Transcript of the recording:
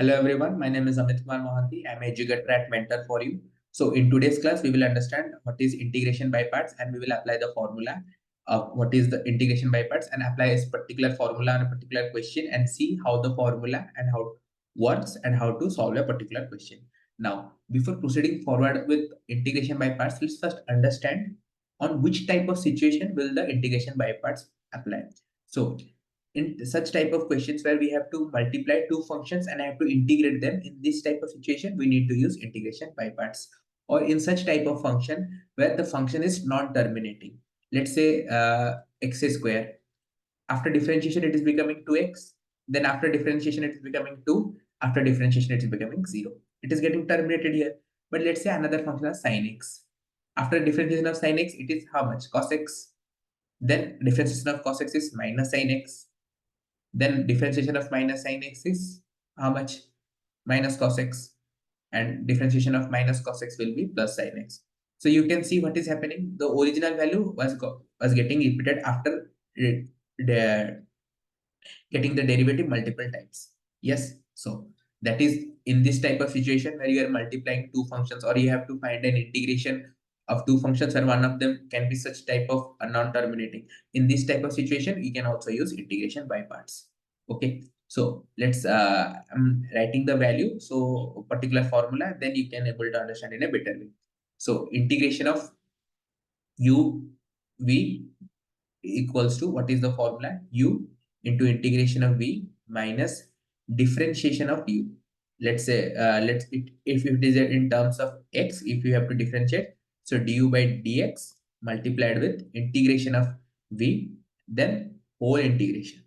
Hello everyone, my name is Amit Kumar Mohanty. I am educator at Mentor for You. So in today's class, we will understand what is integration by parts and we will apply the formula of what is the integration by parts and apply a particular formula on a particular question and see how the formula and how works and how to solve a particular question. Now, before proceeding forward with integration by parts, let's first understand on which type of situation will the integration by parts apply. So in such type of questions where we have to multiply two functions and I have to integrate them, in this type of situation we need to use integration by parts. Or in such type of function where the function is non-terminating, let's say x square, after differentiation it is becoming 2x, then after differentiation it is becoming 2, after differentiation it is becoming 0, it is getting terminated here. But let's say another function is sin x, after differentiation of sin x it is how much, cos x, then differentiation of cos x is minus sin x, then differentiation of minus sin x is how much? Minus cos x. And differentiation of minus cos x will be plus sin x. So you can see what is happening. The original value was getting repeated after getting the derivative multiple times. Yes. So that is in this type of situation where you are multiplying two functions or you have to find an integration of two functions and one of them can be such type of a non-terminating. In this type of situation, you can also use integration by parts. Okay. So let's I'm writing the value. So particular formula, then you can able to understand in a better way. So integration of u v equals to, what is the formula? U into integration of v minus differentiation of u. Let's say if it is in terms of x, if you have to differentiate, so du by dx multiplied with integration of v, then whole integration.